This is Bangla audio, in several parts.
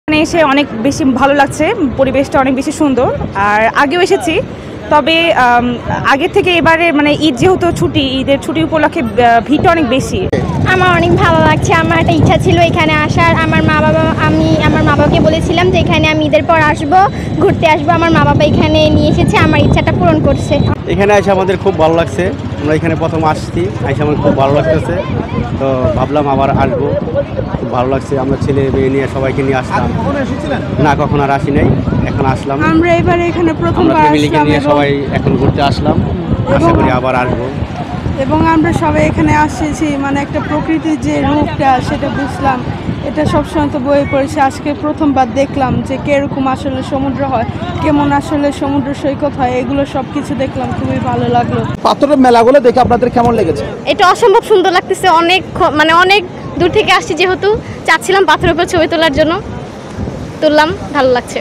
এখানে এসে অনেক বেশি ভালো লাগছে, পরিবেশটা অনেক বেশি সুন্দর। আর আগেও এসেছি, তবে আগের থেকে এবারে মানে ঈদ যেহেতু ছুটি, ঈদের ছুটি উপলক্ষে ভিড়টা অনেক বেশি। আমার অনেক ভালো লাগছে। আমার একটা ইচ্ছা ছিল এখানে আসার। আমি আমার মা বাবাকে বলেছিলাম যে এখানে আমি ঈদের পর আসবো, ঘুরতে আসবো। আমার মা বাবা এখানে নিয়ে এসেছে, আমার ইচ্ছাটা পূরণ করছে। এখানে এসে আমাদের খুব ভালো লাগছে। আমরা এখানে প্রথম আসছি, এসে আমার খুব ভালো লাগতেছে। তো ভাবলাম আবার আসবো, খুব ভালো লাগছে। আমরা ছেলে মেয়ে নিয়ে সবাইকে নিয়ে আসলাম না, কখন আর আসি নাই, এখন আসলাম। আমরা এবারে এখানে প্রথমবার ফ্যামিলিকে নিয়ে সবাই এখন ঘুরতে আসলাম, আশা করি আবার আসবো। এবং আমরা সবাই এখানে আসছি মানে একটা প্রকৃতির যে রূপটা সেটা বুঝলাম। এটা সবসময় তো বইয়ে পড়েছি, আজকে প্রথমবার দেখলাম যে কিরকম আসলে সমুদ্র হয়, কেমন আসলে সমুদ্র সৈকত হয়, এগুলো সব কিছু দেখলাম, খুবই ভালো লাগলো। পাথরের মেলাগুলো দেখে আপনাদের কেমন লেগেছে? এটা অসম্ভব সুন্দর লাগতেছে। অনেক দূর থেকে আসছি, যেহেতু চাচ্ছিলাম পাথরের উপর ছবি তোলার জন্য, তুললাম, ভালো লাগছে।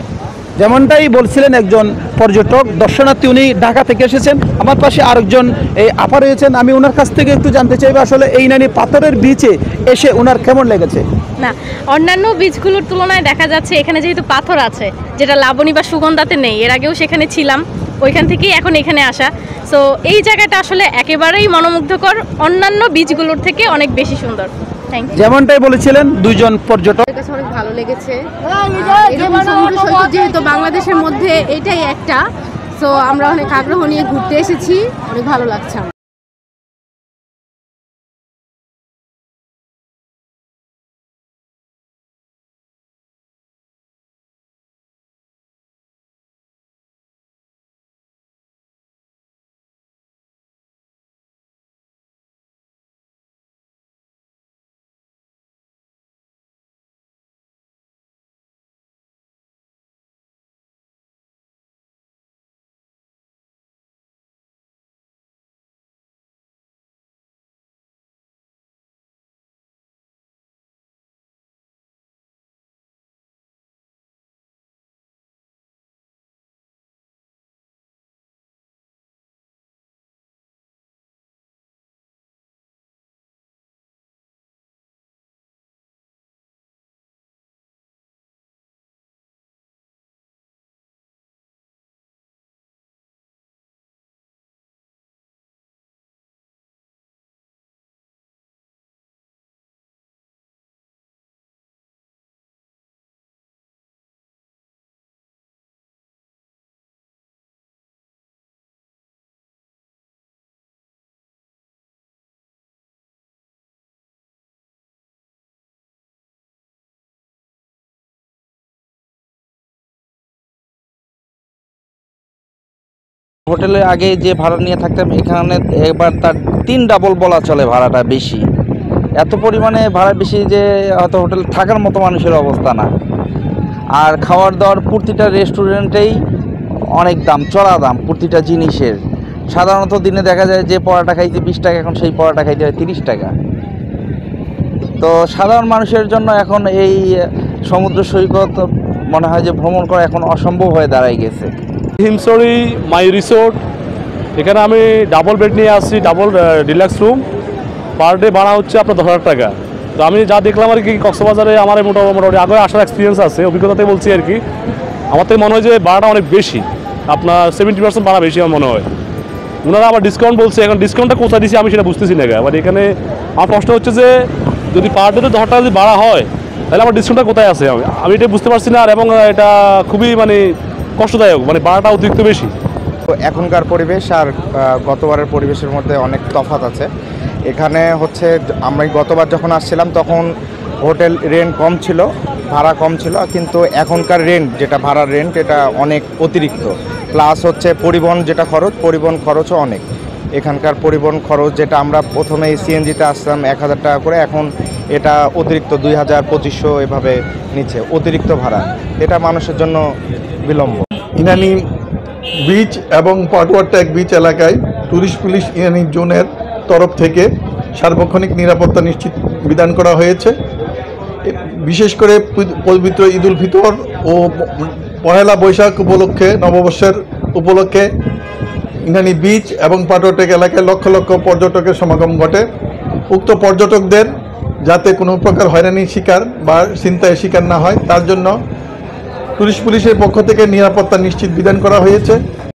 যেমনটাই বলছিলেন একজন পর্যটক দর্শনার্থী, উনি ঢাকা থেকে এসেছেন। আমার পাশে আরেকজন এই আপা রয়েছেন, আমি ওনার কাছ থেকে একটু জানতে চাইবো আসলে এই নানি পাথরের বিচে এসে ওনার কেমন লেগেছে। না, অন্যান্য বীজগুলোর তুলনায় দেখা যাচ্ছে এখানে যেহেতু পাথর আছে, যেটা লাবণী বা সুগন্ধাতে নেই, এর আগেও সেখানে ছিলাম, ওইখান থেকেই এখন এখানে আসা। সো এই জায়গাটা আসলে একেবারেই মনোমুগ্ধকর, অন্যান্য বীজগুলোর থেকে অনেক বেশি সুন্দর। Thank you. যেমনটাই বলেছিলেন দুইজন পর্যটক। আমার কাছে অনেক ভালো লেগেছে। যেহেতু বাংলাদেশের মধ্যে এটাই একটা, সো আমরা অনেক আগ্রহ নিয়ে ঘুরতে এসেছি, অনেক ভালো লাগছে। হোটেলে আগে যে ভাড়া নিয়ে থাকতাম, এখানে এবার তার 3 ডাবল বলা চলে, ভাড়াটা বেশি। এত পরিমাণে ভাড়া বেশি যে হয়তো হোটেলে থাকার মতো মানুষের অবস্থা না। আর খাওয়ার দাওয়ার প্রতিটা রেস্টুরেন্টেই অনেক দাম, চড়া দাম প্রতিটা জিনিসের। সাধারণত দিনে দেখা যায় যে পরোটা খাইতে 20 টাকা, এখন সেই পরোটা খাইতে হয় 30 টাকা। তো সাধারণ মানুষের জন্য এখন এই সমুদ্র সৈকত মনে হয় যে ভ্রমণ করা এখন অসম্ভব হয়ে দাঁড়ায় গেছে। হিমসরি মাই রিসোর্ট, এখানে আমি ডাবল বেড নিয়ে আসছি, double deluxe room. Per day ভাড়া হচ্ছে আপনার 10,000 টাকা। তো আমি যা দেখলাম আর কি, কক্সবাজারে আমার মোটামুটি আগে আসার এক্সপিরিয়েন্স আছে, অভিজ্ঞতাতে বলছি আর কি। আমার থেকে মনে হয় যে ভাড়াটা অনেক বেশি, আপনার 70% ভাড়া বেশি আমার মনে হয়। ওনারা আবার ডিসকাউন্ট বলছে, এখন ডিসকাউন্টটা কোথায় দিচ্ছি আমি সেটা বুঝতেছি না। এবার এখানে আমার প্রশ্ন হচ্ছে যে যদি পার ডে 10,000 টাকা যদি ভাড়া হয়, তাহলে আমার ডিসকাউন্টটা কোথায় আছে আমি এটা বুঝতে পারছি না। আর এবং এটা খুবই মানে কষ্টদায়ক, মানে ভাড়াটা অতিরিক্ত বেশি। এখনকার পরিবেশ আর গতবারের পরিবেশের মধ্যে অনেক তফাৎ আছে। এখানে হচ্ছে আমরা গতবার যখন আসছিলাম তখন হোটেল রেন্ট কম ছিল, ভাড়া কম ছিল, কিন্তু এখনকার রেন্ট যেটা ভাড়ার রেন্ট এটা অনেক অতিরিক্ত। প্লাস হচ্ছে পরিবহন যেটা খরচ, পরিবহন খরচও অনেক। এখানকার পরিবহন খরচ যেটা আমরা প্রথমে সিএনজিতে আসতাম 1,000 টাকা করে, এখন এটা অতিরিক্ত 2,000, 2,500 এভাবে নিচ্ছে অতিরিক্ত ভাড়া। এটা মানুষের জন্য বিলম্ব। ইনানি বিচ এবং পাটওয়ার ট্যাগ বিচ এলাকায় ট্যুরিস্ট পুলিশ ইনানি জোনের তরফ থেকে সার্বক্ষণিক নিরাপত্তা নিশ্চিত বিধান করা হয়েছে। বিশেষ করে পবিত্র ঈদ উল ফিতর ও পহেলা বৈশাখ উপলক্ষে, নববর্ষের উপলক্ষে ইনানি বিচ এবং পাটওয়ার ট্যাগ এলাকায় লক্ষ লক্ষ পর্যটকের সমাগম ঘটে। উক্ত পর্যটকদের যাতে কোনো প্রকার হয়রানির শিকার বা ছিনতাইয়ের শিকার না হয় তার জন্য টুরিস্ট পুলিশের পক্ষ থেকে নিরাপত্তা নিশ্চিত বিধান করা হয়েছে।